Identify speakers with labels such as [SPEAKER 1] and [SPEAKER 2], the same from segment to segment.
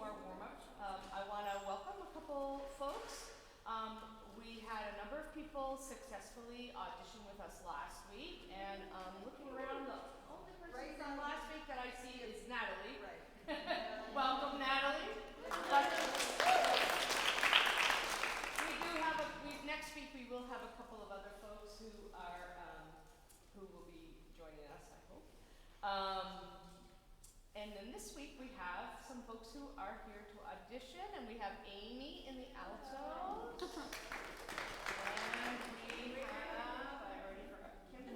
[SPEAKER 1] our warm-up, I want to welcome a couple folks. We had a number of people successfully audition with us last week, and looking around, the only person from last week that I see is Natalie.
[SPEAKER 2] Right.
[SPEAKER 1] Welcome, Natalie. Next week we will have a couple of other folks who will be joining us, I hope. And then this week we have some folks who are here to audition, and we have Amy in the alto. And we have, I already forgot, Kim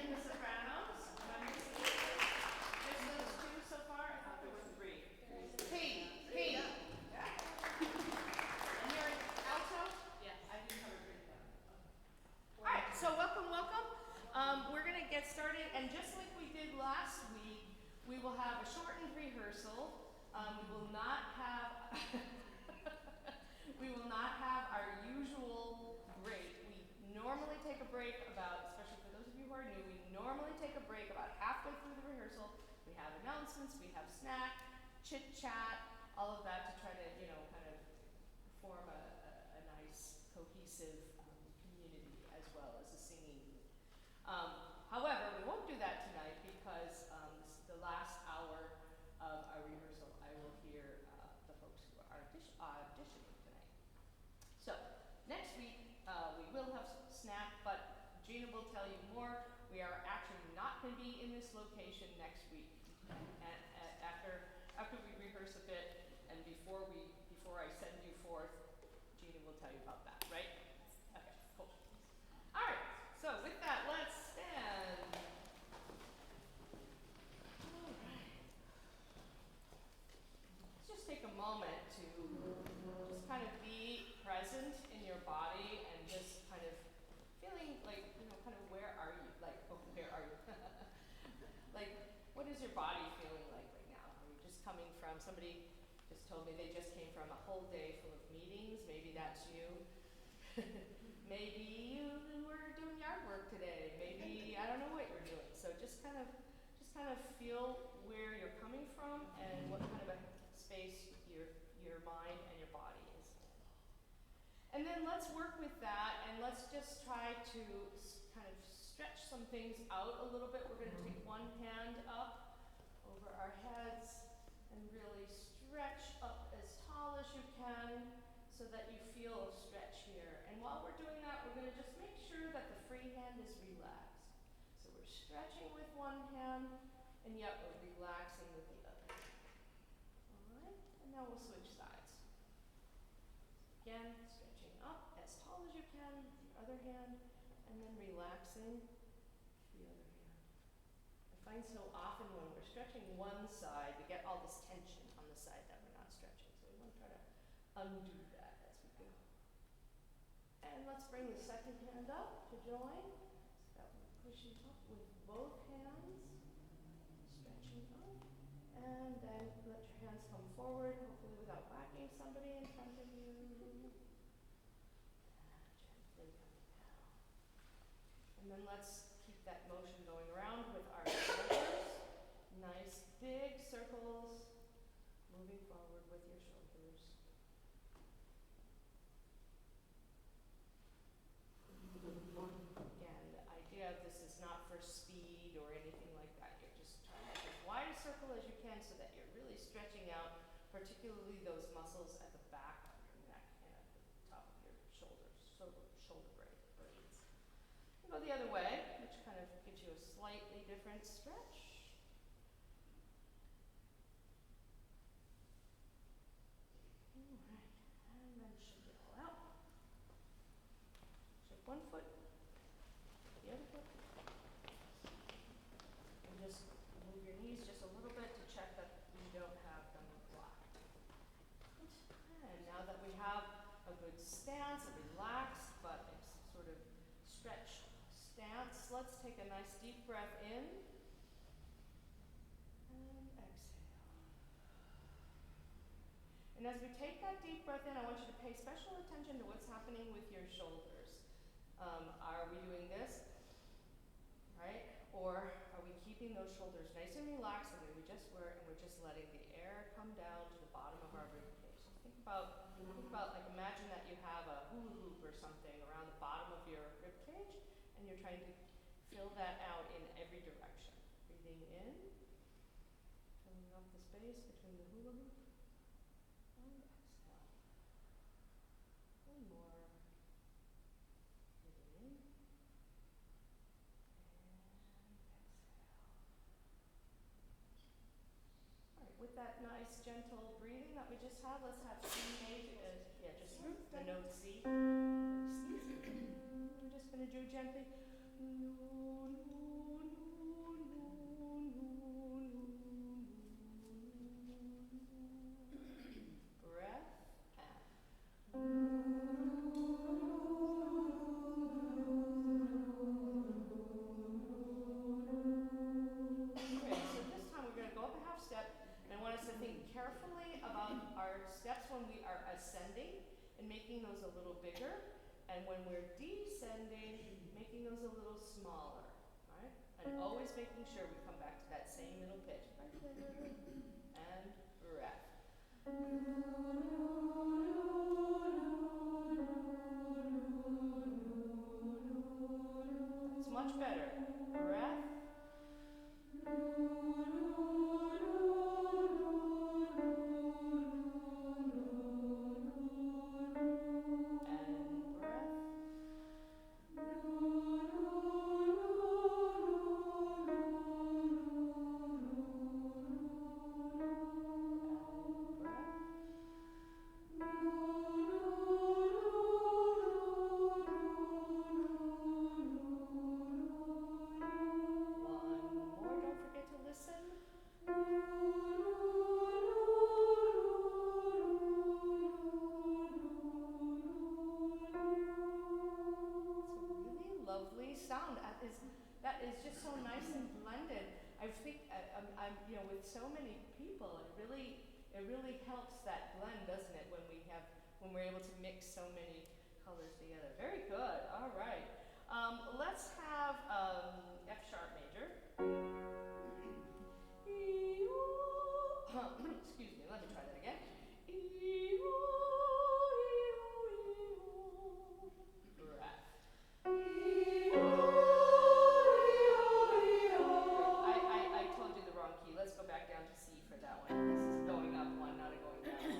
[SPEAKER 1] in the sopranos. Just those two so far? I thought there were three. Katie. Yeah. And you're in alto?
[SPEAKER 2] Yes.
[SPEAKER 1] I didn't have it written down. All right, so welcome. We're going to get started, and just like we did last week, we will have a shortened rehearsal. We will not have our usual break. We normally take a break about, especially for those of you who are new, we normally take a break about halfway through the rehearsal. We have announcements, we have snack, chit chat, all of that to try to, kind of form a nice cohesive community as well as a singing group. However, we won't do that tonight because this is the last hour of our rehearsal. I will hear the folks who are auditioning tonight. So, next week we will have snack, but Gina will tell you more. We are actually not going to be in this location next week. And after we rehearse a bit and before I send you forth, Gina will tell you about that, right? Okay, cool. All right, so with that, let's stand. All right. Let's just take a moment to just kind of be present in your body and just kind of feeling like, kind of where are you? Like, where are you? Like, what is your body feeling like right now? Are you just coming from, somebody just told me they just came from a whole day full of meetings. Maybe that's you. Maybe you were doing yard work today. Maybe, I don't know what you're doing. So just kind of feel where you're coming from and what kind of a space your mind and your body is in. And then let's work with that, and let's just try to kind of stretch some things out a little bit. We're going to take one hand up over our heads and really stretch up as tall as you can so that you feel a stretch here. And while we're doing that, we're going to just make sure that the free hand is relaxed. So we're stretching with one hand, and yet we're relaxing with the other. All right, and now we'll switch sides. Again, stretching up as tall as you can with the other hand, and then relaxing the other hand. I find so often when we're stretching one side, we get all this tension on the side that we're not stretching. So we want to try to undo that as we go. And let's bring the second hand up to join. So that we're pushing up with both hands, stretching up. And then let your hands come forward, hopefully without whacking somebody in front of you. Gently coming down. And then let's keep that motion going around with our shoulders. Nice big circles, moving forward with your shoulders. Again, the idea of this is not for speed or anything like that. You're just trying to make as wide a circle as you can so that you're really stretching out, particularly those muscles at the back of your neck and at the top of your shoulders, shoulder blades. You go the other way, which kind of gives you a slightly different stretch. All right, and then shake it all out. Shake one foot, the other foot. And just move your knees just a little bit to check that you don't have them blocked. And now that we have a good stance, a relaxed but sort of stretched stance, let's take a nice deep breath in and exhale. And as we take that deep breath in, I want you to pay special attention to what's happening with your shoulders. Are we doing this, right? Or are we keeping those shoulders nice and relaxed the way we just were, and we're just letting the air come down to the bottom of think about like imagine that you have a hula hoop or something around the bottom of your rib cage, and you're trying to fill that out in every direction. Breathing in, filling up the space between the hula hoop, and exhale. One more. Breathing in, and exhale. All right, with that nice gentle breathing that we just had, let's have C major. Just the note C. We're just going to do gently. Breath and. Okay, so this time we're going to go up a half step, and I want us to think carefully about our steps when we are ascending and making those a little bigger, and when we're descending, making those a little smaller, right? And always making sure we come back to that same middle pitch. Right there, and breath. That's much better. Breath. That is just so nice and blended. I think I'm with so many people, it really helps that blend, doesn't it? When we're able to mix so many colors together. Very good. All right. Let's have F sharp major. Excuse me. Let me try that again. Breath. I told you the wrong key. Let's go back down to C for that one. This is going up one, not a going down one.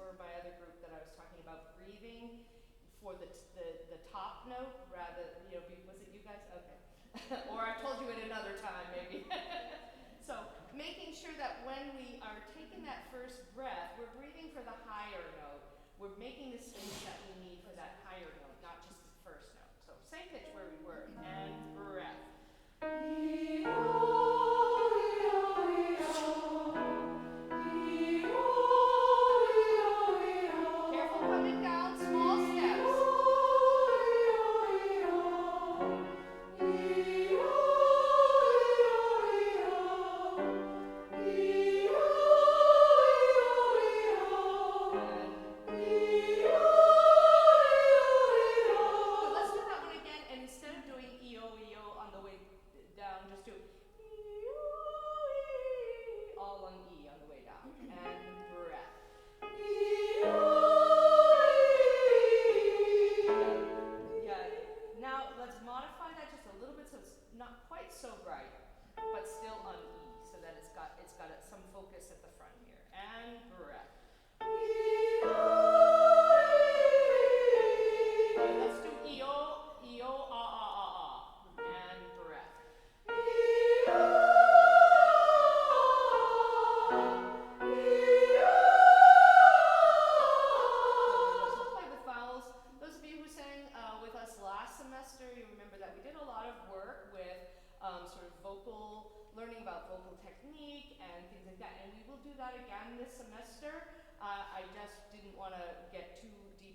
[SPEAKER 1] Or my other group that I was talking about, breathing for the top note rather, was it you guys? Okay. Or I told you it another time, maybe. So making sure that when we are taking that first breath, we're breathing for the higher note. We're making the space that we need for that higher note, not just the first note. So same pitch where we were, and breath.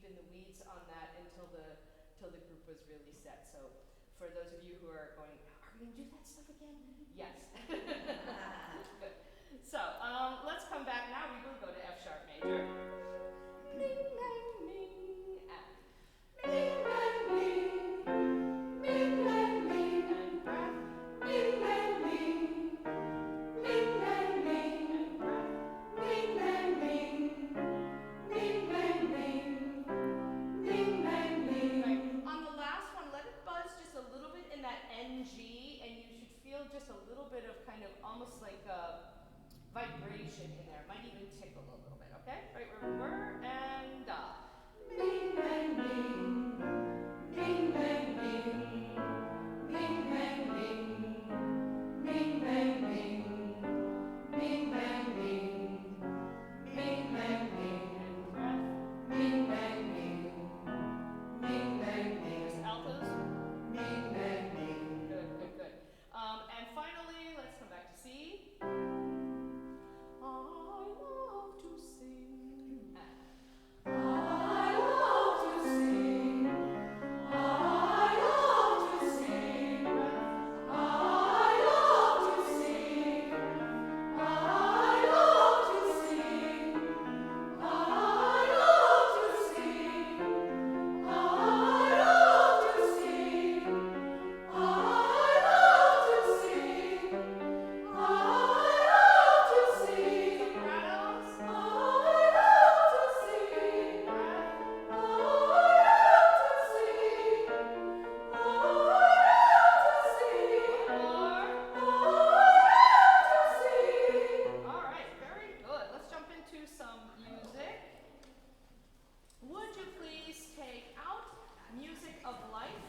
[SPEAKER 1] deep in the weeds on that until the group was really set. So for those of you who are going, are we going to do that stuff again? Yes. Good. So let's come back now. We will go to F sharp major. Ding, dang, ding, and ding, dang, ding, ding, dang, ding, and breath. Ding, dang, ding, ding, dang, ding, and breath. Ding, dang, ding, ding, dang, ding, ding, dang, ding. Right. On the last one, let it buzz just a little bit in that NG, and you should feel just a little bit of kind of almost like a vibration in there. It might even tickle a little bit, okay? Right where we were, and ding, dang, ding, ding, dang, ding, ding, dang, ding, ding, dang, ding, ding, dang, ding, ding, dang, ding, and breath, ding, dang, ding, ding, dang, ding. Just altos. Ding, dang, ding. Good, good, good. And finally, let's come back to C. I love to sing. I love to sing. I love to sing. I love to sing. I love to sing. I love to sing. I love to sing. I love to sing. I love to sing. Sopranos. I love to sing. I love to sing. I love to sing. More. I love to sing. All right, very good. Let's jump into some music. Would you please take out Music of Life?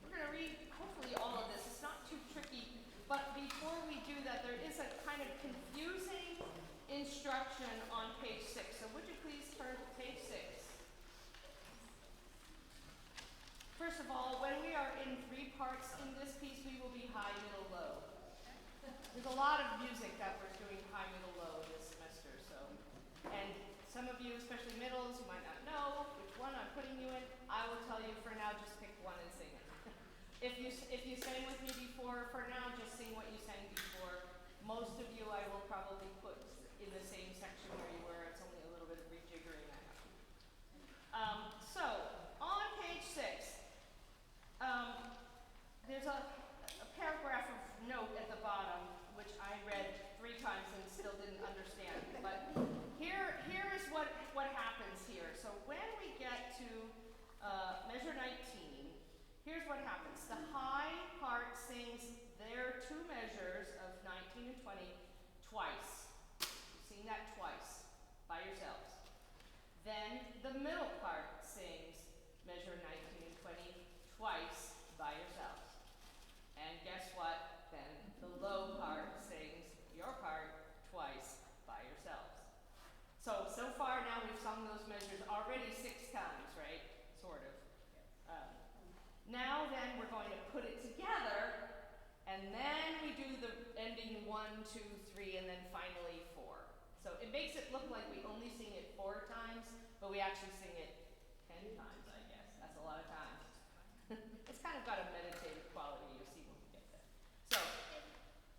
[SPEAKER 1] We're going to read, hopefully, all of this. It's not too tricky, but before we do that, there is a kind of confusing instruction on page 6. So would you please turn to page 6? First of all, when we are in 3 parts in this piece, we will be high, middle, low. There's a lot of music that we're doing high, middle, low this semester. So, and some of you, especially middles, you might not know which one I'm putting you in. I will tell you for now, just pick one and sing it. If you sang with me before, for now, just sing what you sang before. Most of you, I will probably put in the same section where you were. It's only a little bit of rejiggering I have to do. So, on page 6, there's a paragraph of note at the bottom, which I read 3 times and still didn't understand. But here is what happens here. So when we get to measure 19, here's what happens. The high part sings their 2 measures of 19 and 20 twice. Sing that twice by yourselves. Then the middle part sings measure 19 and 20 twice by yourselves. And guess what? Then the low part sings your part twice by yourselves. So far now we've sung those measures already 6 times, right? Sort of. Now then we're going to put it together, and then we do the ending 1, 2, 3, and then finally 4. So it makes it look like we only sing it 4 times, but we actually sing it 10 times, I guess. That's a lot of times. It's kind of got a meditative quality, you'll see when we get there. So,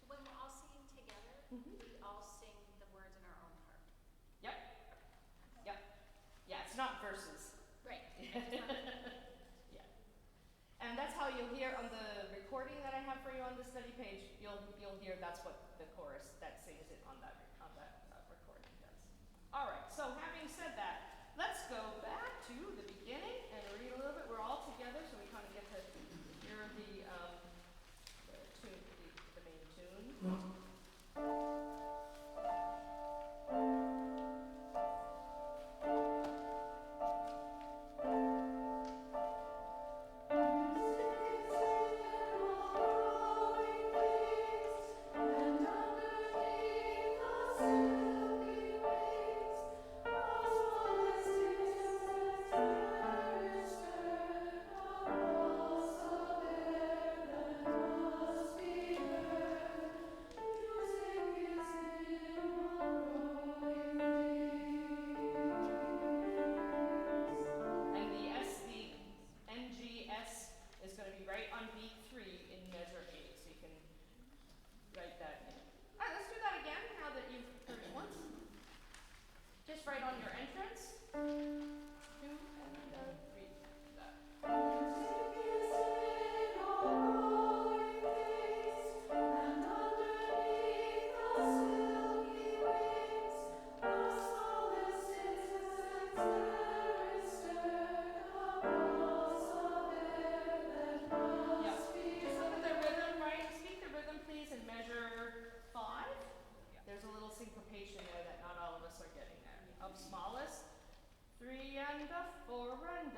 [SPEAKER 2] when we're all singing together, we all sing the words in our own part.
[SPEAKER 1] Yep. Yep. Yeah, it's not verses.
[SPEAKER 2] Right.
[SPEAKER 1] Yeah. And that's how you'll hear on the recording that I have for you on the study page, you'll hear that's what the chorus that sings it on that recording does. All right, so having said that, let's go back to the beginning and read a little bit. We're all together, so we kind of get to hear the tune, the main tune.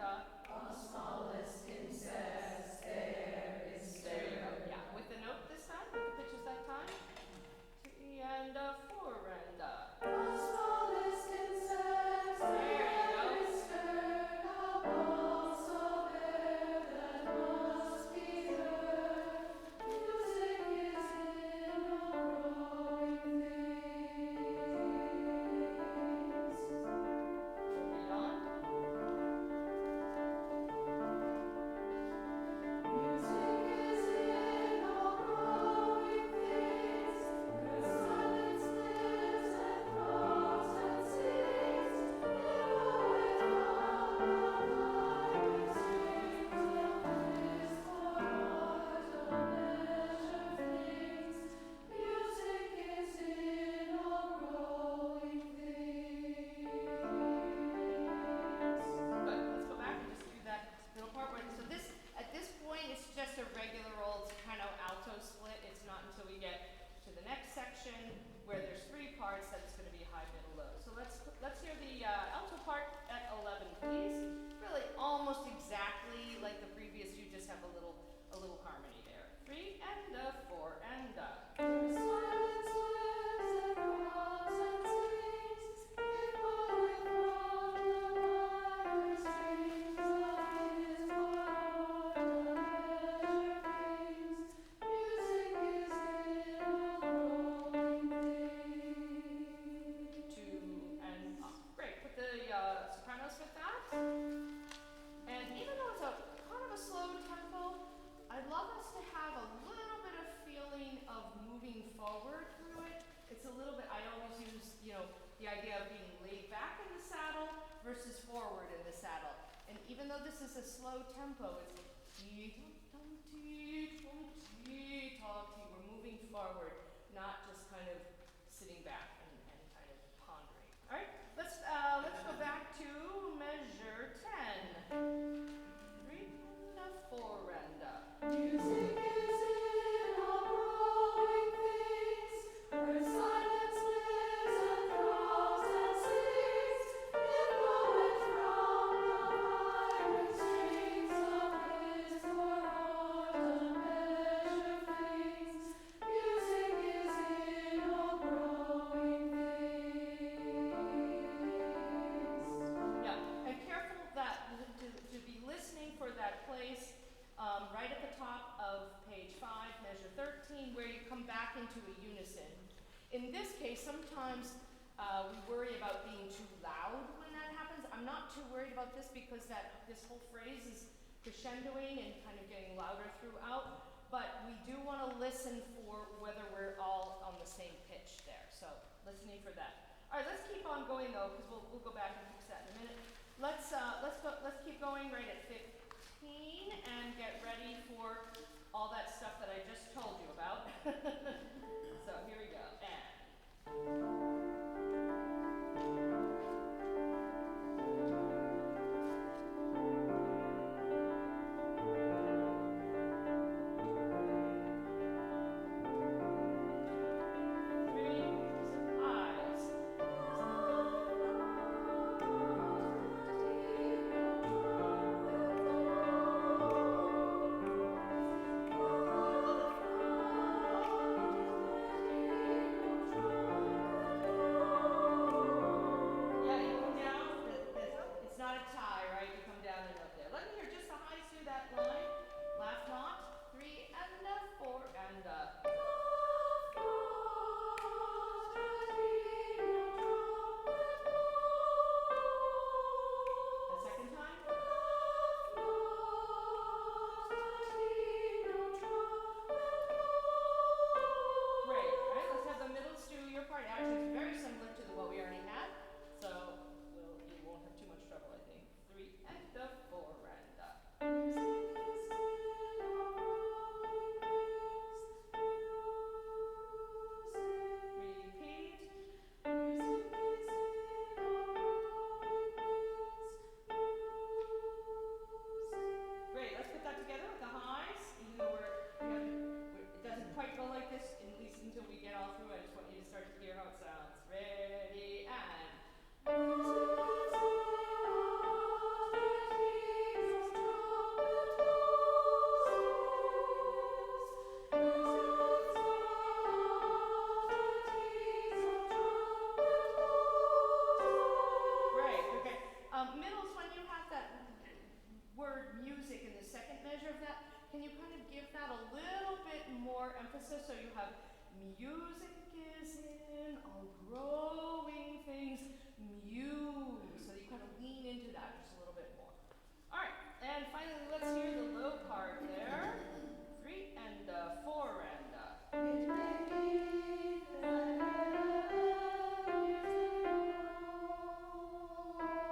[SPEAKER 1] The smallest insects, there is there you go. Yeah, with the note this time, with the pitches that time. 3 and 4 and the smallest insects, there you go. Is heard amongst all air that must be heard. Music is in all growing things. Read on. Music is in all growing things. Good silence lives and throbbs and sings. Echoing from the vibrant strings of this for art of measure flings. Music is in all growing things. Good. Let's go back and just do that little part where, so this, at this point, it's just a regular old kind of alto split. It's not until we get to the next section where there's 3 parts that it's going to be high, middle, low. So let's hear the alto part at 11, please. Really almost exactly like the previous, you just have a little harmony there. 3 and 4 and silence lives and throbs and sings, echoing from the minor strings of his for art of measure flings. Music is in all growing things. 2 and great. Put the sopranos with that. And even though it's a kind of a slow tempo, I'd love us to have a little bit of feeling of moving forward through it. It's a little bit, I always use, the idea of being laid back in the saddle versus forward in the saddle. And even though this is a slow tempo, it's we're moving forward, not just kind of sitting back and kind of pondering. All right, let's go back to measure 10. 3 and 4 and music is in all growing things, where silence lives and throbs and sings, echoing from the vibrant strings of his for art of measure flings. Music is in all growing things. Yeah, and careful that to be listening for that place right at the top of page 5, measure 13, where you come back into a unison. In this case, sometimes we worry about being too loud when that happens. I'm not too worried about this because this whole phrase is crescendoing and kind of getting louder throughout, but we do want to listen for whether we're all on the same pitch there. So listening for that. All right, let's keep on going though, because we'll go back and fix that in a minute. Let's keep going right at 15 and get ready for all that stuff that I just told you about. So here we go. And eyes. emphasis. So you have music is in all growing things. Muse. So you kind of lean into that just a little bit more. All right, and finally, let's hear the low part there. 3 and 4 and. It may be that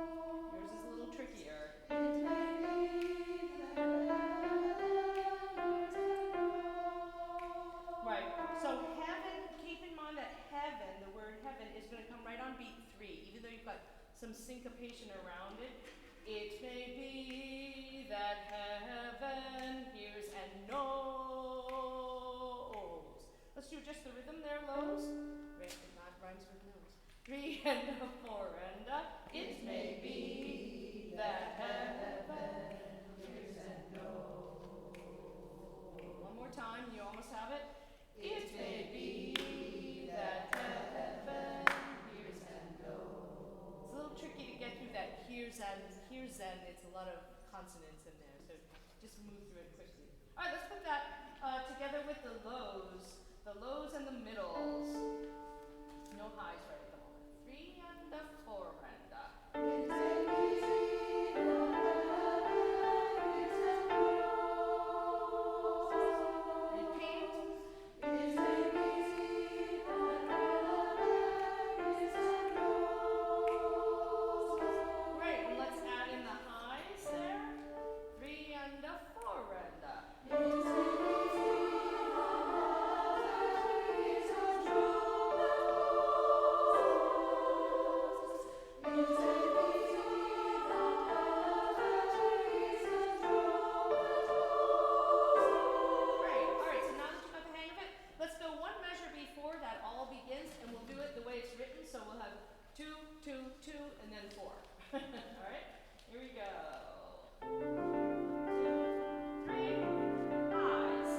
[SPEAKER 1] yours is a little trickier. It may be right. So heaven. Keep in mind that heaven, the word heaven, is going to come right on beat 3, even though you've got some syncopation around it. It may be that heaven hears and knows. Let's do just the rhythm there, lows. Right, it not rhymes with nose. 3 and 4 and it may be that heaven hears and knows. One more time, you almost have it. It may be that heaven hears and knows. It's a little tricky to get through that hears and. It's a lot of consonants in there, so just move through it quickly. All right, let's put that together with the lows and the middles. No highs right at the moment. 3 and 4 and. It may be repeat. It may be great, and let's add in the highs there. 3 and 4 and. So we'll have 2, 2, 2, and then 4. All right, here we go. 2, 3, highs.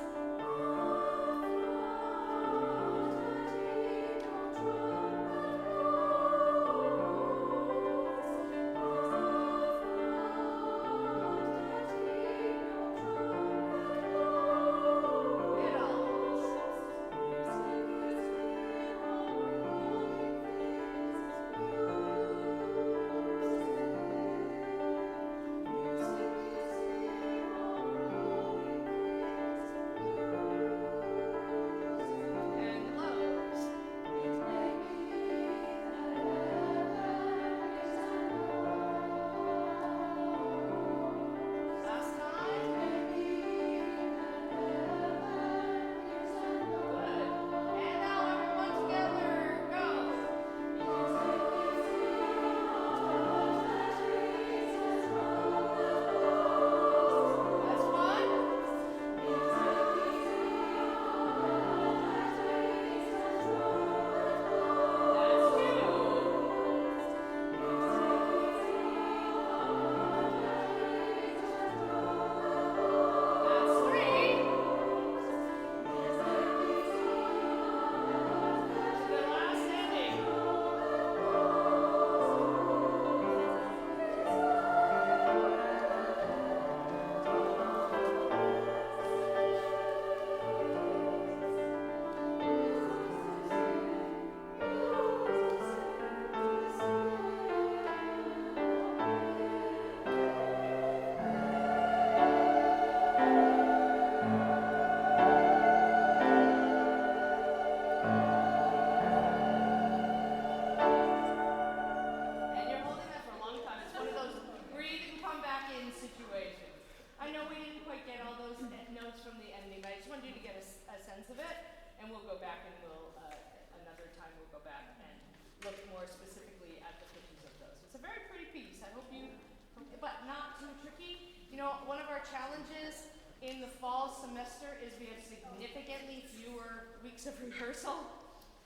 [SPEAKER 1] In the fall semester is we have significantly fewer weeks of rehearsal.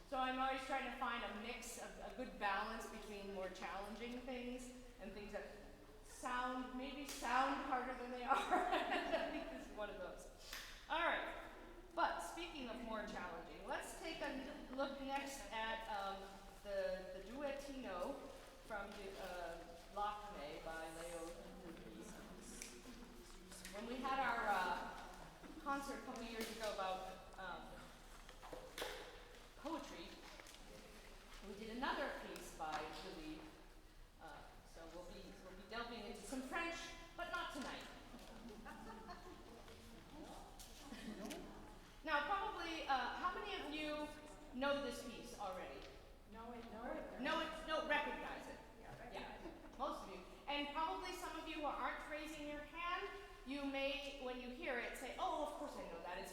[SPEAKER 1] So I'm always trying to find a mix, a good balance between more challenging things and things that maybe sound harder than they are. I think this is one of those. All right. But speaking of more challenging, let's take a look next at the duettino from Lakme by Leo. When we had our concert a couple years ago about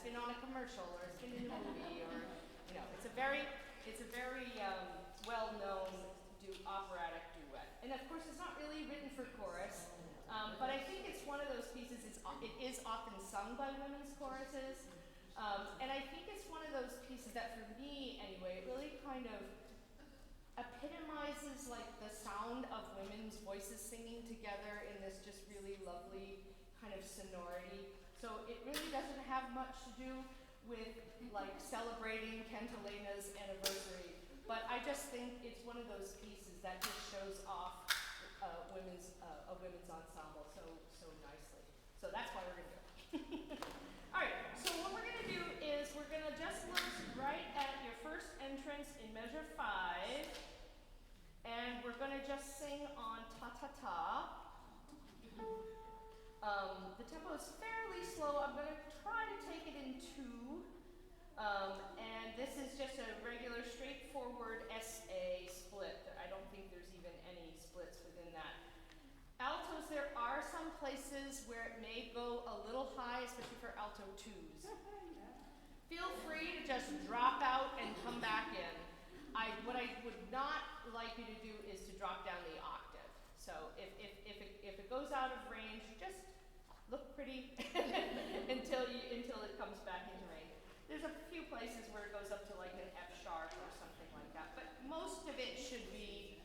[SPEAKER 1] been on a commercial or it's been in a movie or, you know, it's a very well-known operatic duet. And of course, it's not really written for chorus, but I think it's one of those pieces. It is often sung by women's choruses, and I think it's one of those pieces that, for me anyway, it really kind of epitomizes like the sound of women's voices singing together in this just really lovely kind of sonority. So it really doesn't have much to do with like celebrating Cantilena's anniversary, but I just think it's one of those pieces that just shows off a women's ensemble so nicely. So that's why we're gonna do it. All right. So what we're gonna do is we're gonna just look right at your first entrance in measure 5, and we're gonna just sing on ta ta ta. The tempo is fairly slow. I'm gonna try to take it in 2. And this is just a regular, straightforward SA split. I don't think there's even any splits within that. Altos, there are some places where it may go a little high, especially for alto 2s. Feel free to just drop out and come back in. What I would not like you to do is to drop down the octave. So if it goes out of range, just look pretty until it comes back into range. There's a few places where it goes up to like an F sharp or something like that, but most of it should be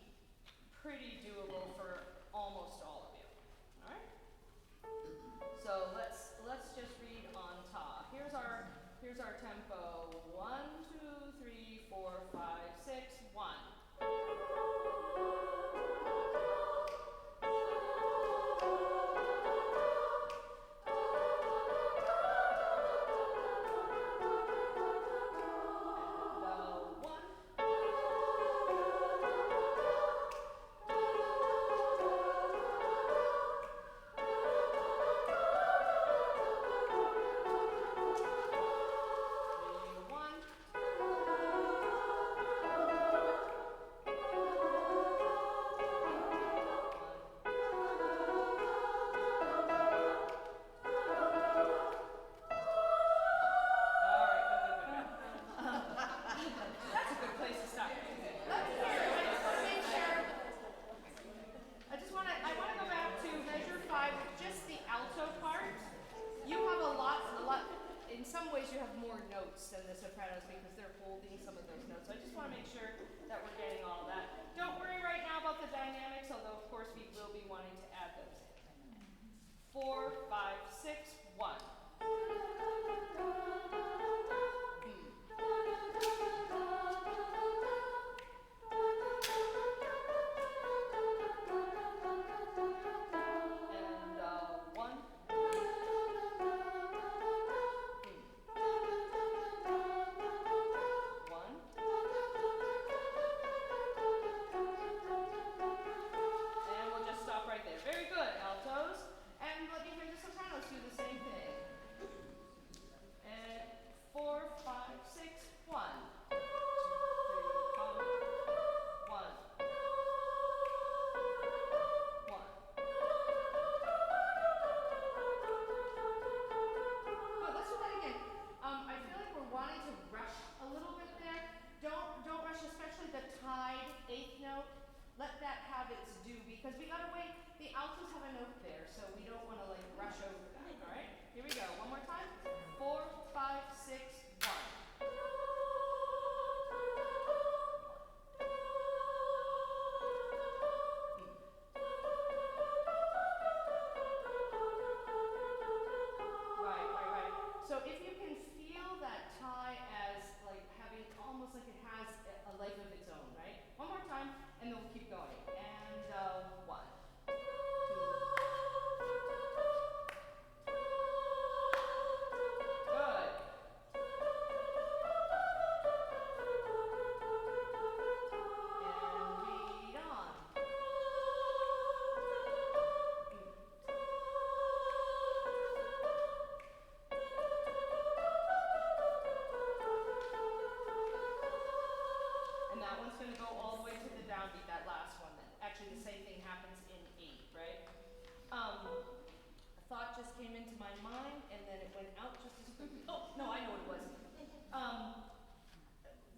[SPEAKER 1] pretty doable for almost all of you. All right. So let's just read on ta. Here's our tempo. 1, 2, 3, 4, 5, 6, 1. Came into my mind, and then it went out just as quickly. Oh, no, I know what it was.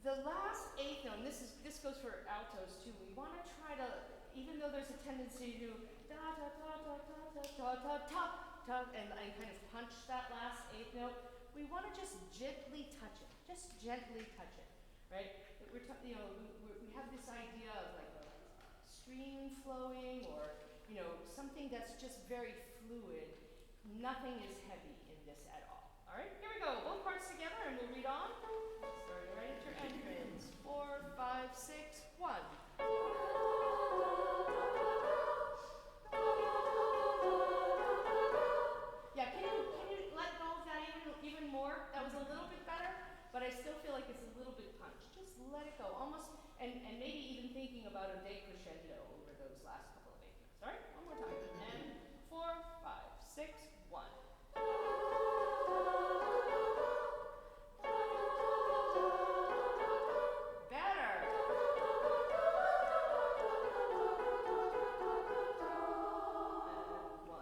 [SPEAKER 1] The last eighth note, and this goes for altos too. We want to try to, even though there's a tendency to da da da da da da da da da da, and kind of punch that last eighth note, we want to just gently touch it. Just gently touch it, right? We have this idea of like a stream flowing, or something that's just very fluid. Nothing is heavy in this at all. All right, here we go. Both parts together, and we'll read on. Starting right at your entrance. 4, 5, 6, 1. Yeah, can you let go of that even more? That was a little bit better, but I still feel like it's a little bit punched. Just let it go, almost, and maybe even thinking about a decrescendo over those last couple of eighth notes. All right, one more time. And 4, 5, 6, 1. Better. And 1.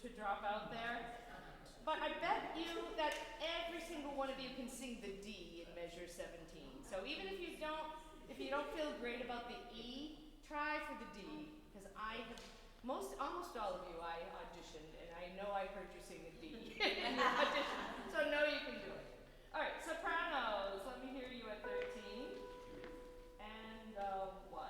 [SPEAKER 1] To drop out there. But I bet you that every single one of you can sing the D in measure 17. So even if you don't feel great about the E, try for the D, because almost all of you I auditioned, and I know I heard you sing the D in your audition. So know you can do it. All right, sopranos, let me hear you at 13. And 1.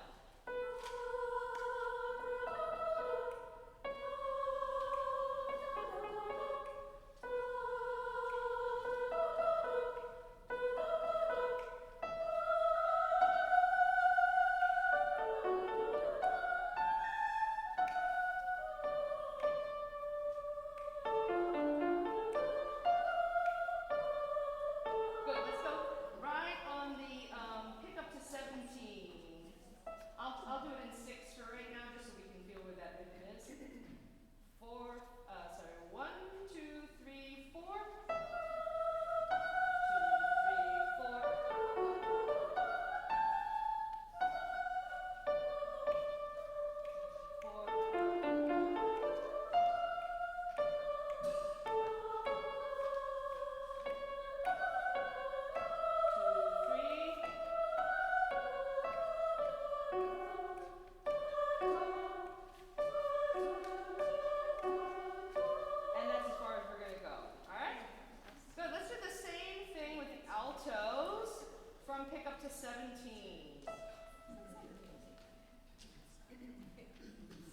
[SPEAKER 1] Pick up to 17.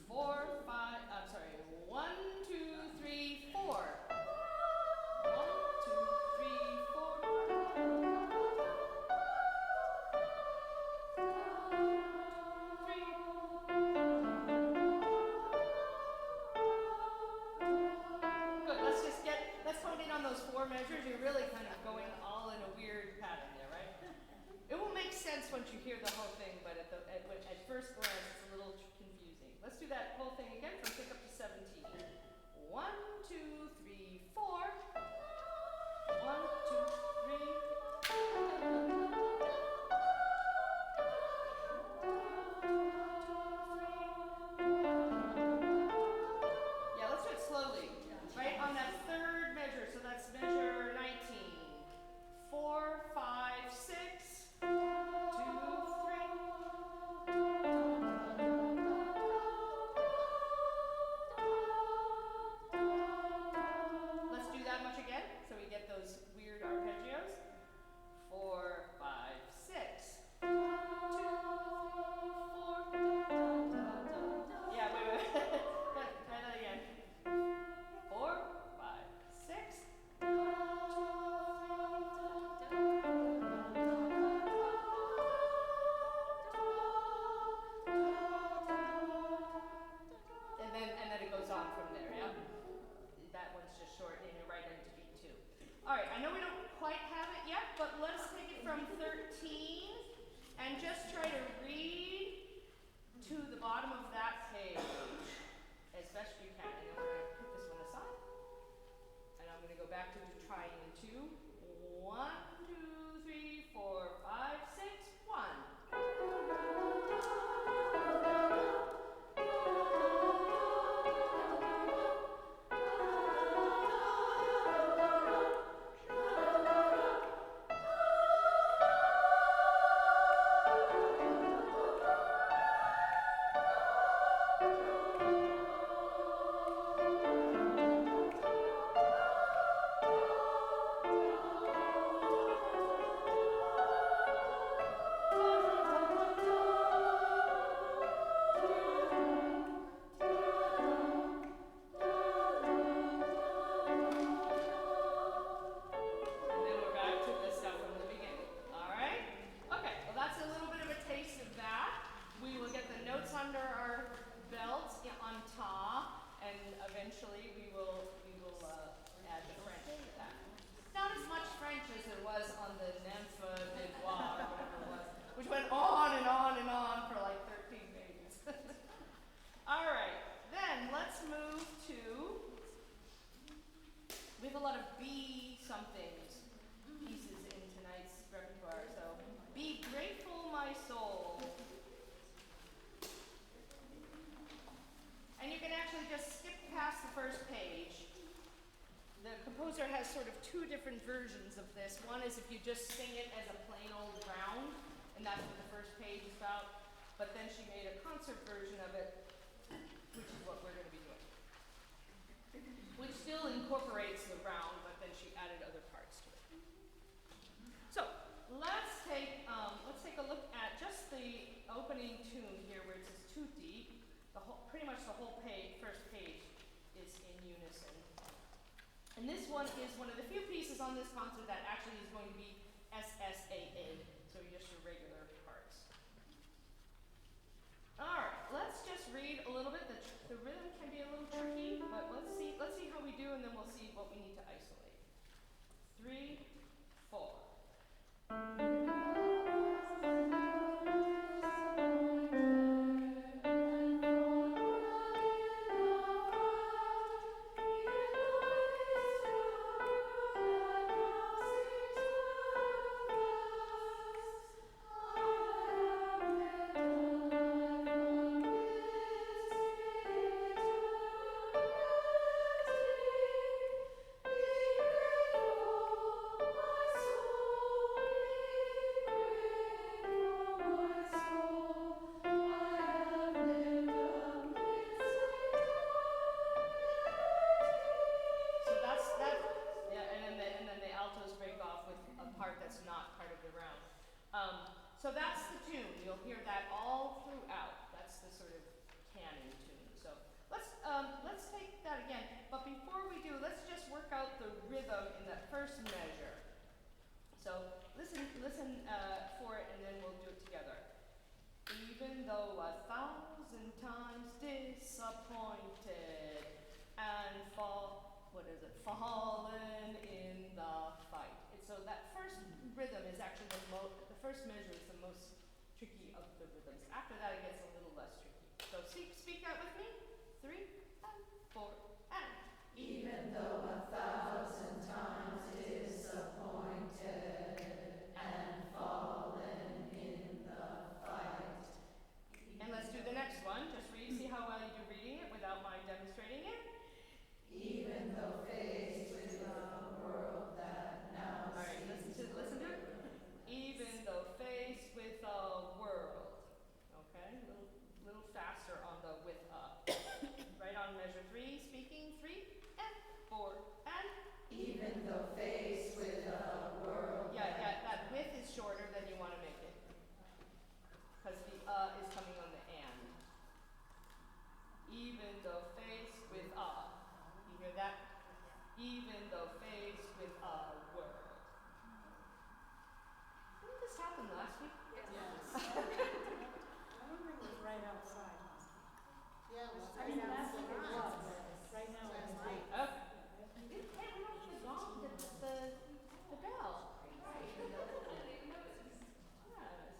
[SPEAKER 1] 4, 5, I'm sorry, 1, 2, 3, 4. 1, 2, 3, 4. Good, let's hone in on those 4 measures. You're really kind of going all in a weird pattern there, right? It will make sense once you hear the whole thing, but at first glance, it's a little confusing. Let's do that whole thing again from pick up to 17. 1, 2, 3, 4. 1, 2, 3. Yeah, let's do it slowly. Right on that third measure, so that's measure 19. 4, 5, 6. 2, 3. And just try to read to the bottom of that page as best you can. And then we're going to put this one aside. And I'm going to go back to trying in 2. 1, 2, 3, 4, 5, 6, 1. Has sort of 2 different versions of this. One is if you just sing it as a plain old round, and that's what the first page is about. But then she made a concert version of it, which is what we're going to be doing. Which still incorporates the round, but then she added other parts to it. So let's take a look at just the opening tune here, where it says "too deep." Pretty much the whole first page is in unison. And this one is one of the few pieces on this concert that actually is going to be SSAA, so just your regular parts. All right, let's just read a little bit. The rhythm can be a little tricky, but let's see how we do, and then we'll see what we need to isolate. 3, 4. So that's the tune. You'll hear that all throughout. That's the sort of canon tune. So let's take that again. But before we do, let's just work out the rhythm in that first measure. So listen for it, and then we'll do it together. Even though 1,000 times disappointed and fallen in the fight. So that first rhythm is actually the first measure is the most tricky of the rhythms. After that, it gets a little less tricky. So speak that with me. 3 and 4 and.
[SPEAKER 3] Even though 1,000 times disappointed and fallen in the fight.
[SPEAKER 1] And let's do the next one. Just read. See how well you do reading it without my demonstrating it.
[SPEAKER 3] Even though faced with a world that now.
[SPEAKER 1] All right, listen to it. Even though faced with a world. Okay, a little faster on the with a. Right on measure 3, speaking 3 and 4 and.
[SPEAKER 3] Even though faced with a world.
[SPEAKER 1] Yeah, that with is shorter than you want to make it. Because the is coming on the and. Even though faced with a. You hear that? Even though faced with a world. Didn't this happen last week?
[SPEAKER 4] Yes. I wonder if it was right outside.
[SPEAKER 5] Yeah, it was
[SPEAKER 4] I mean,
[SPEAKER 5] right
[SPEAKER 4] last week it was.
[SPEAKER 5] outside.
[SPEAKER 4] Right now it's
[SPEAKER 5] Last
[SPEAKER 4] night.
[SPEAKER 5] week.
[SPEAKER 1] Okay. Hey, we don't have the gong, the bell. Yeah, it's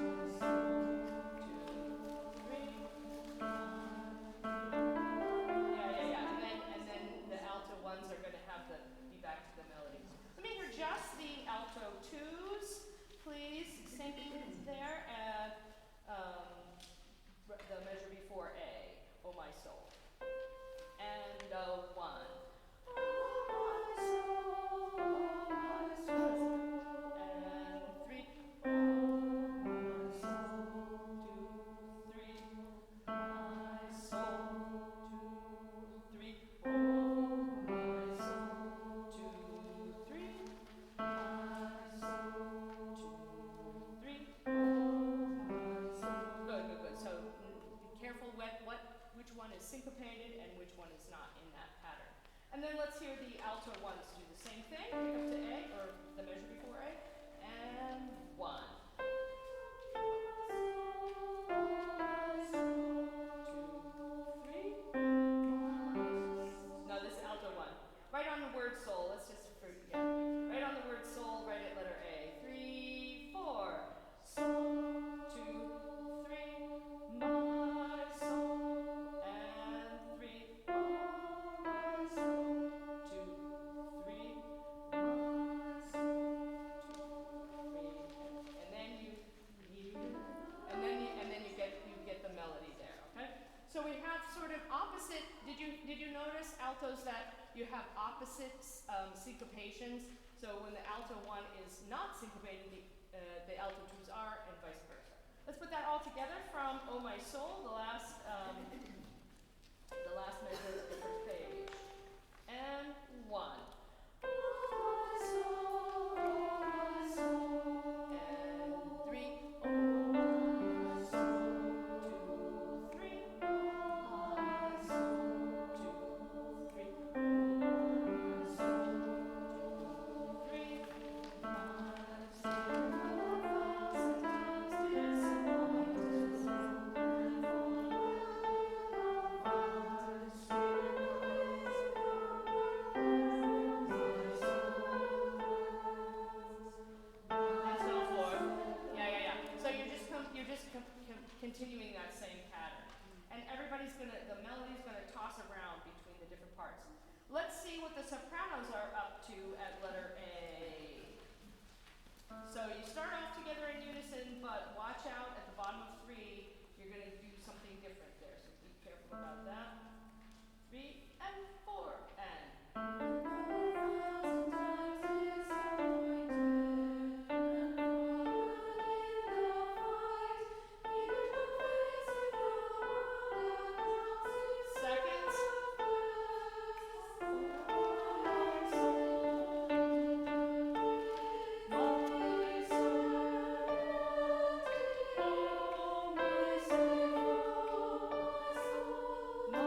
[SPEAKER 1] And then the alto ones are going to have the be back to the melody. Let me hear just the alto twos, please, singing there at the measure before A, Oh My Soul. And one. And three. My soul. 2, 3. My soul. 2, 3. My soul. 2, 3. My soul. Good, good, good. So be careful which one is syncopated and which one is not in that pattern. And then let's hear the alto ones do the same thing, up to A, or the measure before A. And one. 2, 3. No, this is alto one. Right on the word soul. Let's just right on the word soul, right at letter A. 3, 4. Soul. 2, 3. My soul. And 3. My soul. 2, 3. My soul. 2, 3. And then you get the melody there, okay? So we have sort of opposite. Did you notice altos that you have opposite syncopations? So when the alto one is not syncopated, the alto twos are, and vice versa. Let's put that all together from Oh My Soul, the last measure of the first page. And one. Oh my soul, and 3. Oh my soul. 2, 3. Oh my soul. 2, 3. Oh my soul. 2, 3. My soul. 1,000 times disappointed. Continuing that same pattern. And the melody's gonna toss around between the different parts. Let's see what the sopranos are up to at letter A. So you start off together in unison, but watch out at the bottom of 3, you're gonna do something different there, so be careful about that. 3 and 4 and. Seconds. My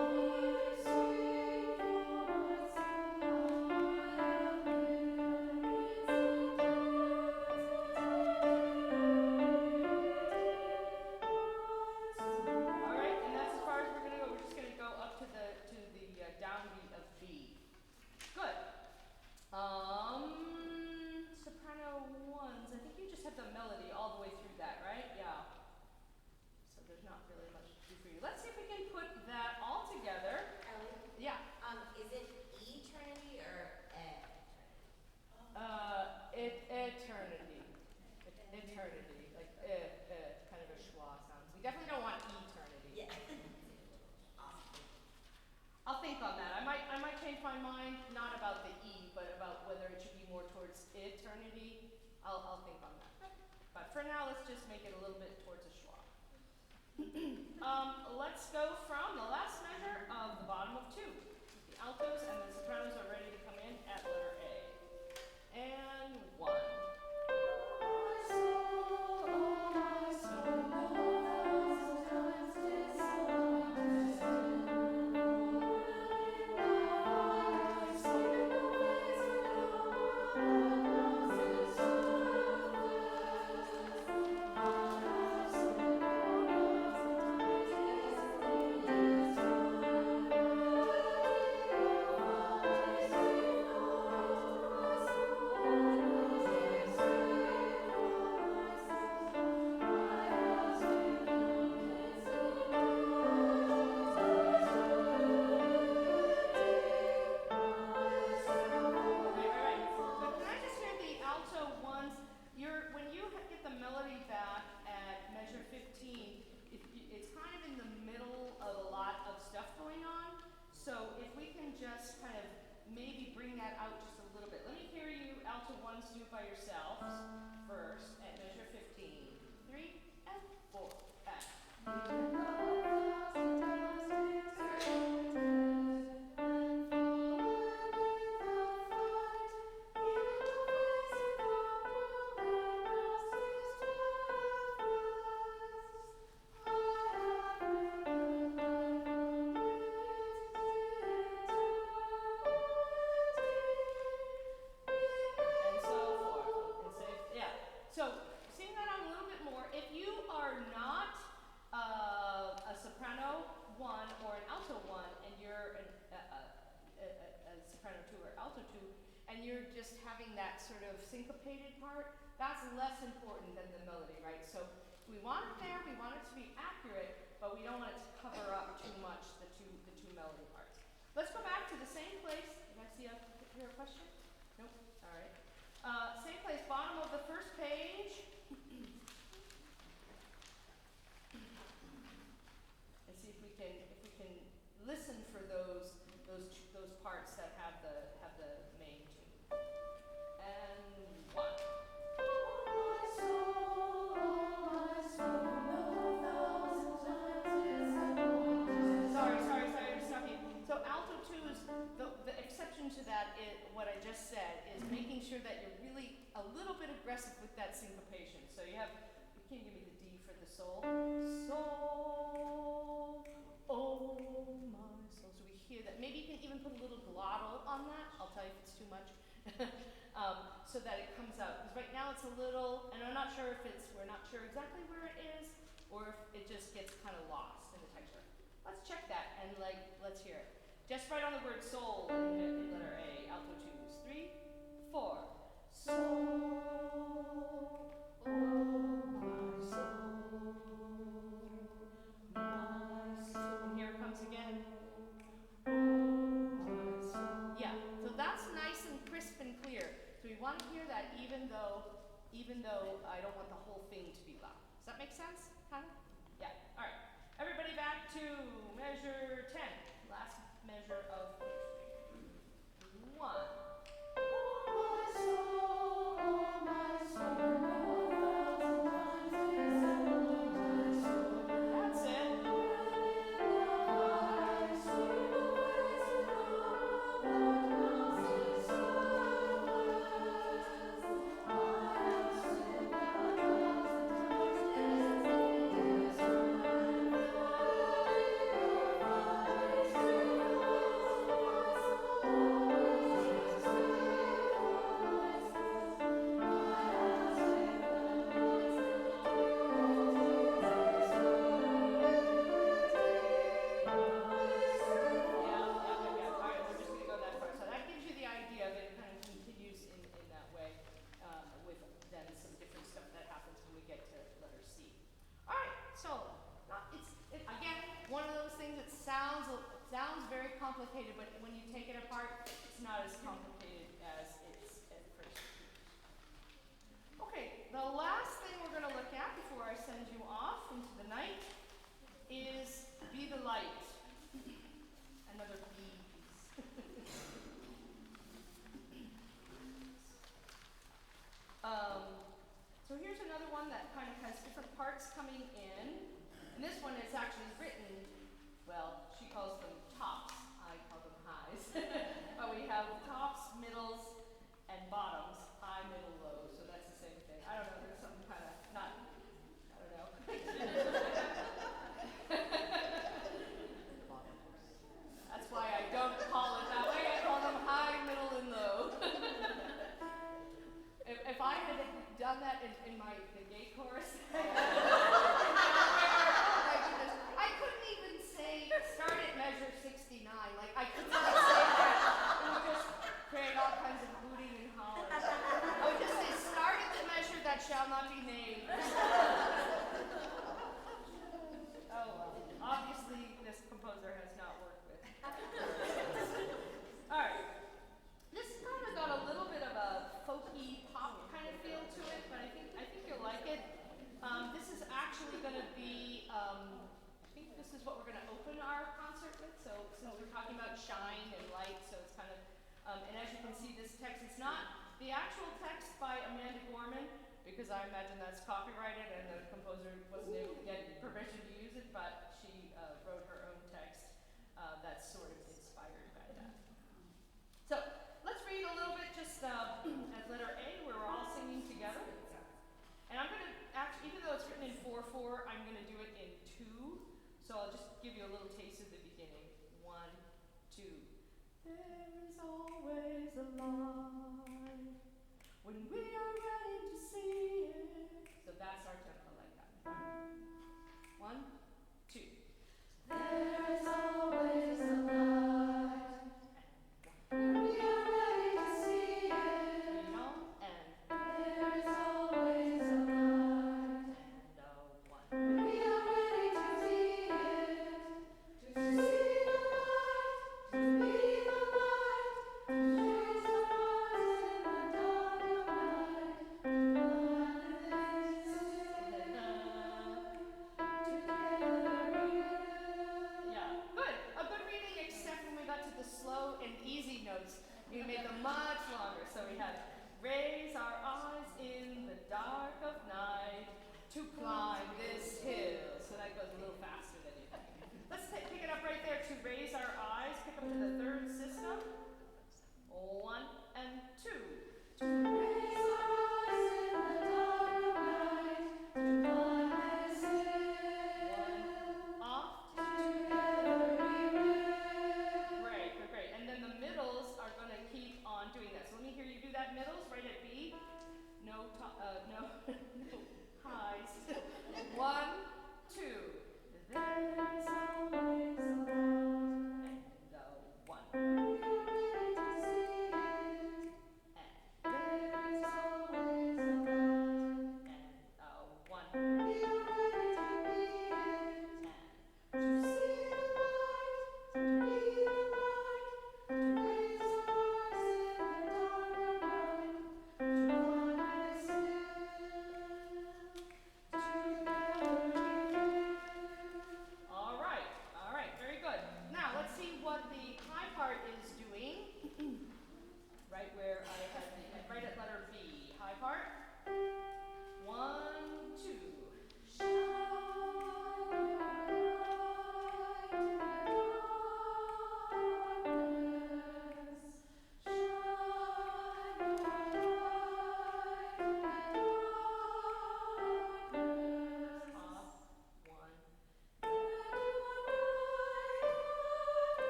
[SPEAKER 1] my mind, not about the E, but about whether it should be more towards eternity. I'll think on that. But for now, let's just make it a little bit towards a schwa. Let's go from the last measure of the bottom of 2. The altos and the sopranos are ready to come in at letter A. And 1. Do it by yourselves first at measure 15. 3 and 4. Back. Syncopated part, that's less important than the melody, right? So we want it there, we want it to be accurate, but we don't want it to cover up too much the two melody parts. Let's go back to the same place. Did I see hear a question? Nope. All right. Same place, bottom of the first page. And see if we can listen for those parts that have the main tune. And 1. Sorry, I'm stopping. So alto 2s, the exception to that is what I just said is making sure that you're really a little bit aggressive with that syncopation. So you can you give me the D for the sol? Sol, oh my soul. So we hear that. Maybe you can even put a little glottal on that. I'll tell you if it's too much. So that it comes out. Because right now it's a little, and we're not sure exactly where it is, or if it just gets kind of lost in the texture. Let's check that and let's hear it. Just write on the word soul in letter A, alto 2s. 3, 4. Soul, oh my soul, my soul. And here it comes again. Yeah, so that's nice and crisp and clear. So we want to hear that even though I don't want the whole thing to be loud. Does that make sense? Kind of? Yeah. All right. Everybody back to measure 10. Last measure of 1. That's it. Complicated, but when you take it apart, it's not as complicated as it's at first. Okay, the last thing we're going to look at before I send you off into the night is Be the Light. Another B piece. in the gay chorus. Oh my goodness. I couldn't even say start at measure 69. Like I couldn't even say that. It would just create all kinds of hooting and hollering. I would just say start at the measure that shall not be named. Oh well. Obviously this composer has not worked with. Alright. This kind of got a little bit of a folky pop kind of feel to it, but I think you'll like it. This is actually going to be, I think this is what we're going to open our concert with. So since we're talking about shine and light, so it's kind of, and as you can see, this text is not the actual text by Amanda Gorman, because I imagine that's copyrighted and the composer wasn't able to get permission to use it, but she wrote her own text that's sort of inspired by that. So let's read a little bit just at letter A, where we're all singing together. And I'm going to, actually, even though it's written in 4/4, I'm going to do it in 2. So I'll just give you a little taste of the beginning. 1, 2. There is always a light when we are ready to see it. So that's our tempo like that. 1, 2. There is always a light when we are ready to see it. Read on, and there is always a light. And 1. We are ready to see it, to see the light, to be the light, to chase the stars in the dark of night, to find this yeah, good. A good reading, except when we got to the slow and easy notes. We made them much longer. So we had raise our eyes in the dark of night to climb this hill. So that goes a little faster than you think. Let's pick it up right there to raise our eyes. Pick up to the third system. 1 and 2. To raise our eyes in the dark of night to climb this hill. 1 off. Together we will. Great, great. And then the middles are going to keep on doing that. So let me hear you do that middles right at B. No, no highs. 1, 2. There is always a light. And 1. We are ready to see it. And there is always a light. And 1. We are ready to be it. And to see the light, to be the light, to raise our eyes in the dark of night, to climb this hill, together we will. All right.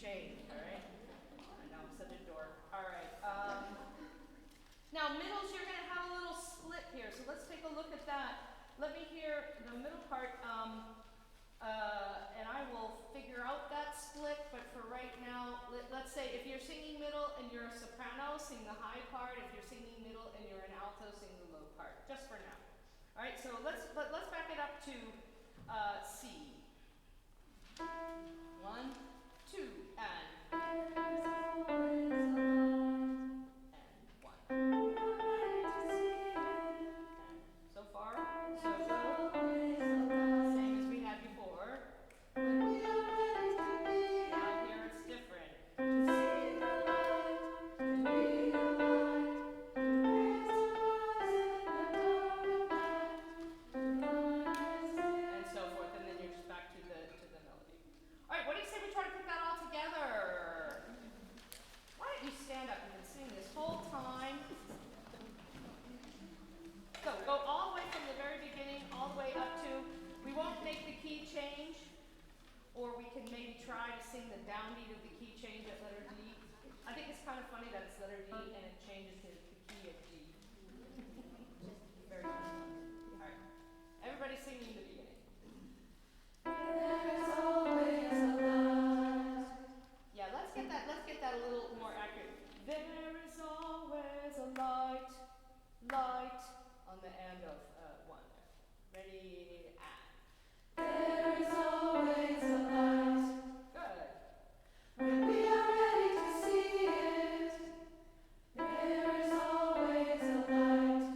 [SPEAKER 1] change, all right? I know I'm such a dork. All right. Now middles, you're going to have a little split here, so let's take a look at that. Let me hear the middle part, and I will figure out that split, but for right now, let's say if you're singing middle and you're a soprano, sing the high part. If you're singing middle and you're an alto, sing the low part, just for now. All right, so let's back it up to C. 1, 2, and 1. And so far, so good. Same as we had before. Now here it's different. And so forth, and then you're just back to the melody. All right, what do you say we try to put that all together? Why don't you stand up? You've been singing this whole time. So go all the way from the very beginning, all the way up to, we won't make the key change, or we can maybe try to sing the downbeat of the key change at letter D. I think it's kind of funny that it's letter D and it changes to the key of G. Very funny. All right. Everybody singing the beginning.
[SPEAKER 3] There is always a light.
[SPEAKER 1] Yeah, let's get that a little more accurate. There is always a light, light on the end of 1. Ready, and.
[SPEAKER 3] There is always a light.
[SPEAKER 1] Good.
[SPEAKER 3] When we are ready to see it, there is always a light.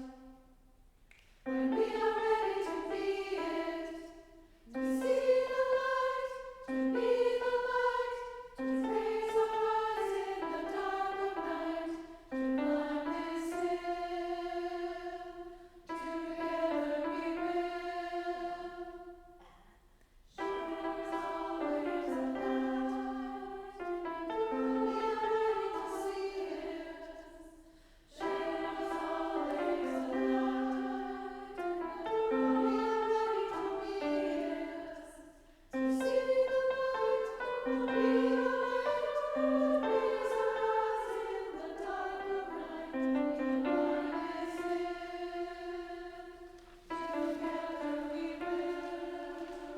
[SPEAKER 3] When we are ready to be it, to see the light, to be the light, to raise our eyes in the dark of night, to climb this hill, together we will. There's always a light. When we are ready to see it, there's always a light. When we are ready to be it, to see the light, to be the light, to raise our eyes in the dark of night, to climb this hill, together we will.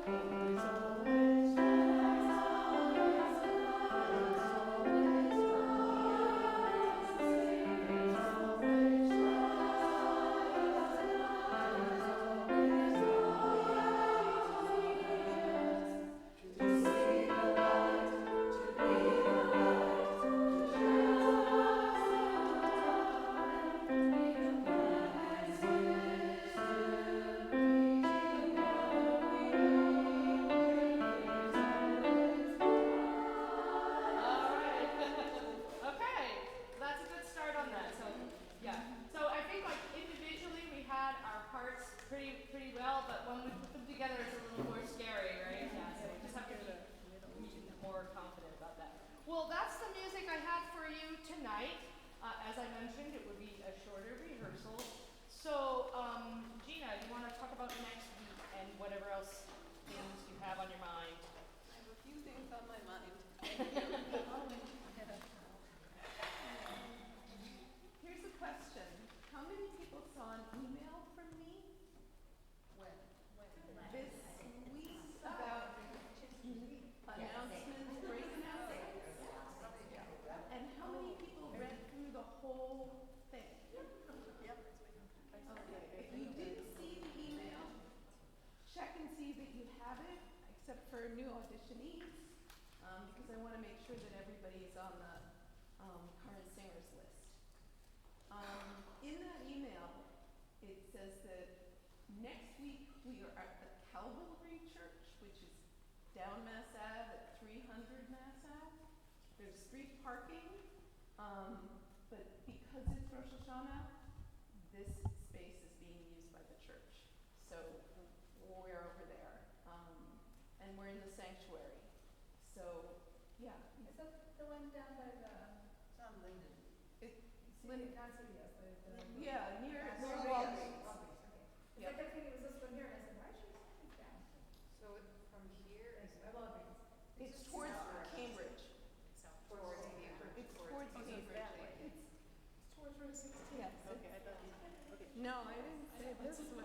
[SPEAKER 3] There's always a
[SPEAKER 1] All right. Okay, that's a good start on that. So, yeah. So I think like individually we had our parts pretty well, but when we put them together, it's a little more scary, right? Yeah. So we just have to be more confident about that. Well, that's the music I had for you tonight. As I mentioned, it would be a shorter rehearsal. So, Gina, do you want to talk about next week and whatever else things you have on your mind?
[SPEAKER 5] I have a few things on my mind.
[SPEAKER 1] Here's a question. How many people saw an email from me
[SPEAKER 5] When?
[SPEAKER 1] this week about announcements, break announcements? And how many people read through the whole thing?
[SPEAKER 5] Yep.
[SPEAKER 1] Okay, if you didn't see the email, check and see that you have it, except for new auditionees, because I want to make sure that everybody is on the current singers list. In that email, it says that next week we are at the Calvary Church, which is down Mass Ave at 300 Mass Ave. There's street parking, but because it's Rosh Hashanah, this space is being used by the church. So we're over there, and we're in the sanctuary. So yeah,
[SPEAKER 6] Is that the one down by the,
[SPEAKER 5] It's on Linden.
[SPEAKER 1] it's
[SPEAKER 6] not CVS, but the.
[SPEAKER 1] yeah, near
[SPEAKER 6] Walgreens.
[SPEAKER 1] Walgreens.
[SPEAKER 6] It's
[SPEAKER 1] Yeah.
[SPEAKER 6] like I think it was this one here, and I said, why should we stand down?
[SPEAKER 5] So from here is
[SPEAKER 6] By Walgreens.
[SPEAKER 1] It's towards Cambridge.
[SPEAKER 4] Okay, I thought you, okay. No, I didn't say it this way.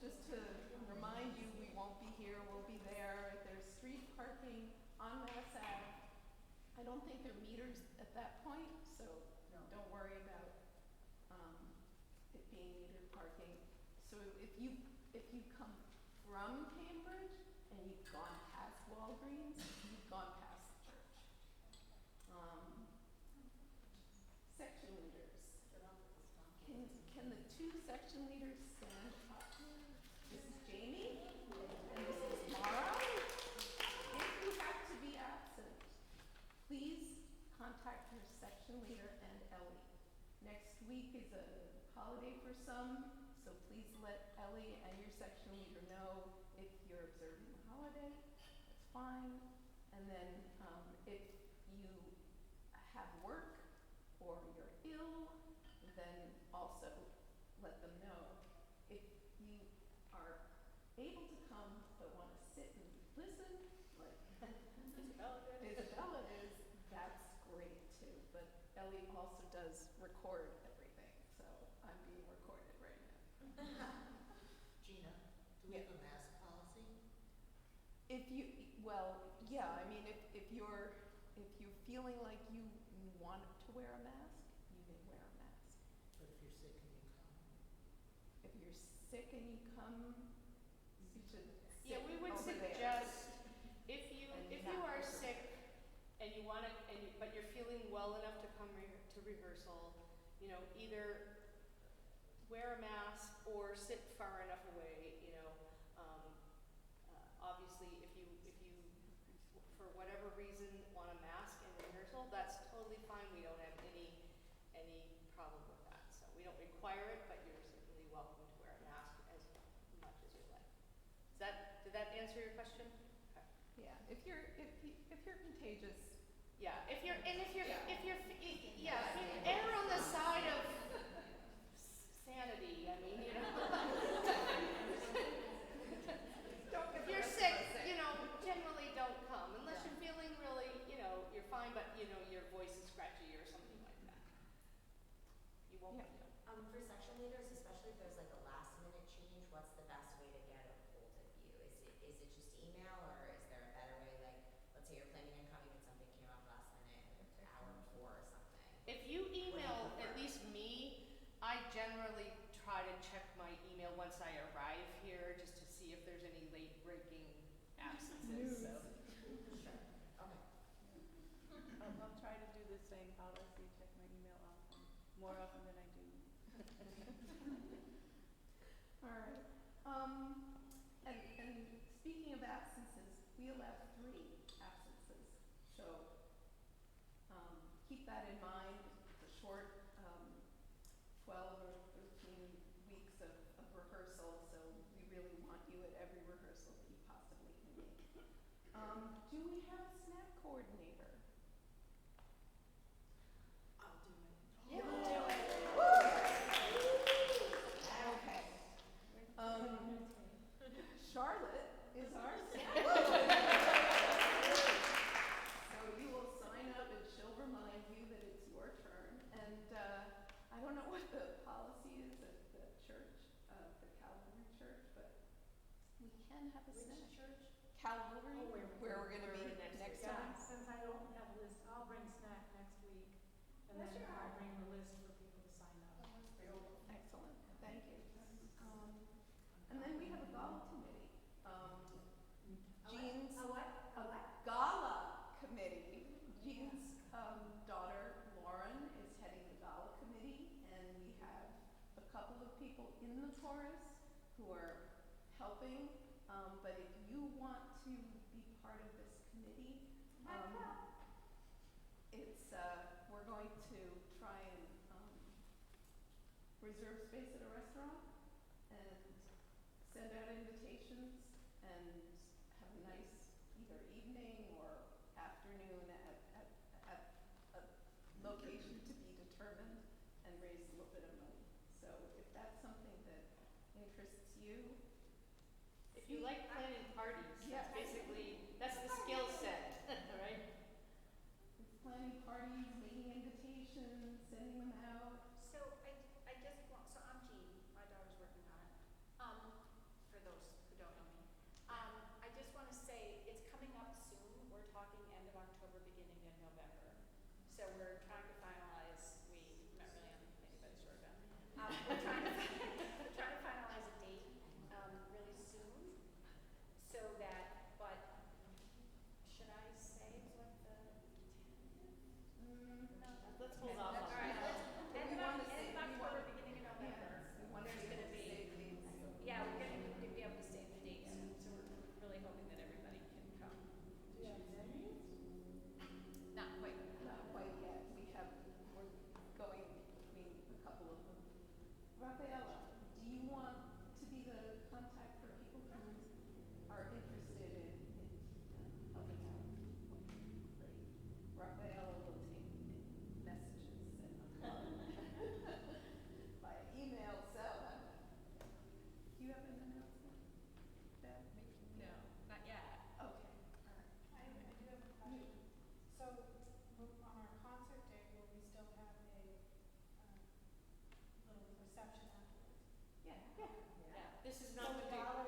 [SPEAKER 4] Just to remind you, we won't be here, we'll be there. There's street parking on Mass Ave. I don't think there are meters at that point, so don't worry about, it being metered parking. So if you come from Cambridge and you've gone past Walgreens, you've gone past the church. Section leaders. Can the two section leaders stand up? This is Jamie and this is Mara. If you have to be absent, please contact your section leader and Ellie. Next week is a holiday for some, so please let Ellie and your section leader know if you're observing the holiday. That's fine. And then if you have work or you're ill, then also let them know. If you are able to come but want to sit and listen, like Isabella is, that's great too. But Ellie also does record everything, so I'm being recorded right now.
[SPEAKER 7] Gina, do we have a mask policy?
[SPEAKER 4] If you, well, yeah, I mean, if you're feeling like you want to wear a mask, you may wear a mask.
[SPEAKER 7] But if you're sick and you come?
[SPEAKER 4] If you're sick and you come, you should
[SPEAKER 1] Yeah,
[SPEAKER 4] sit
[SPEAKER 1] we would
[SPEAKER 4] over there.
[SPEAKER 1] suggest if you
[SPEAKER 4] And
[SPEAKER 1] are
[SPEAKER 4] not over
[SPEAKER 1] sick and you want to, but you're feeling well enough to come to rehearsal, you know, either wear a mask or sit far enough away. You know, obviously, if you for whatever reason want a mask in rehearsal, that's totally fine. We don't have any problem with that. So we don't require it, but you're certainly welcome to wear a mask as much as you like. Did that answer your question? Okay.
[SPEAKER 4] Yeah, if you're contagious.
[SPEAKER 1] Yeah, if you're, I mean,
[SPEAKER 4] Yeah.
[SPEAKER 1] err on the side of sanity. I mean, you know. If you're sick, you know, generally don't come unless you're feeling really, you know, you're fine, but you know your voice is scratchy or something like that. You won't.
[SPEAKER 4] Yeah.
[SPEAKER 8] For section leaders, especially if there's like a last minute change, what's the best way to get a hold of you? Is it just email, or is there a better way? Like, let's say you're planning on coming and something came up last minute, like an hour before or something.
[SPEAKER 1] If you email
[SPEAKER 8] prefer?
[SPEAKER 1] at least me, I generally try to check my email once I arrive here just to see if there's any late breaking absences. So.
[SPEAKER 8] Sure. Okay.
[SPEAKER 4] I'll try to do the same policy, check my email more often than I do. All right. And speaking of absences, we allow 3 absences. So keep that in mind. It's a short 12 or 13 weeks of rehearsal, so we really want you at every rehearsal that you possibly can make. Do we have a snack coordinator?
[SPEAKER 5] I'll do it.
[SPEAKER 1] Yeah, we'll do it.
[SPEAKER 4] Okay. Charlotte is our snack coordinator. So you will sign up and she'll remind you that it's your turn. And I don't know what the policy is at the church, the Calvary church, but we can have a snack.
[SPEAKER 5] Which church?
[SPEAKER 4] Calvary,
[SPEAKER 6] Oh,
[SPEAKER 4] where we're going to be next
[SPEAKER 6] Yeah,
[SPEAKER 4] time.
[SPEAKER 6] since I don't have a list, I'll bring snack next week, and then I'll bring the list for people to sign up.
[SPEAKER 4] Excellent, thank you. And then we have a gala committee. Jean's
[SPEAKER 6] A what? A what?
[SPEAKER 4] gala committee. Jean's daughter Lauren is heading the gala committee, and we have a couple of people in the chorus who are helping. But if you want to be part of this committee, we're going to try and reserve space at a restaurant and send out invitations and have a nice either evening or afternoon at a location to be determined and raise a little bit of money. So if that's something that interests you.
[SPEAKER 1] If you like planning parties,
[SPEAKER 4] Yeah.
[SPEAKER 1] that's the skill set, right?
[SPEAKER 2] beginning in November. So we're trying to finalize, I'm not really on anybody's short we're trying to, we're trying to finalize a date, really soon, so that, but should I say what the
[SPEAKER 1] Let's hold off on
[SPEAKER 2] All right,
[SPEAKER 1] that.
[SPEAKER 2] end
[SPEAKER 4] We
[SPEAKER 2] of,
[SPEAKER 4] wanna say-
[SPEAKER 2] end of
[SPEAKER 4] we
[SPEAKER 2] October,
[SPEAKER 4] wanna-
[SPEAKER 2] beginning of November.
[SPEAKER 4] Yes, we want to
[SPEAKER 2] There's
[SPEAKER 4] be able
[SPEAKER 2] gonna
[SPEAKER 4] to
[SPEAKER 2] be,
[SPEAKER 4] save dates.
[SPEAKER 2] yeah, we're gonna be able to save the dates soon, so we're really hoping that everybody can come.
[SPEAKER 6] Do you have venues?
[SPEAKER 2] Not quite.
[SPEAKER 4] Not quite yet. We're going between a couple of them. Rafaela, do you want to be the contact for people who are interested in helping out? Great. Rafaela will take messages and by email, so do you have an announcement? Deb?
[SPEAKER 2] No, not yet.
[SPEAKER 4] Okay, all right.
[SPEAKER 6] I do have a question. So, on our concert day, will we still have a, little reception afterwards?
[SPEAKER 4] Yeah.
[SPEAKER 1] Yeah, this is
[SPEAKER 6] So
[SPEAKER 1] not the
[SPEAKER 6] the
[SPEAKER 1] big
[SPEAKER 6] gala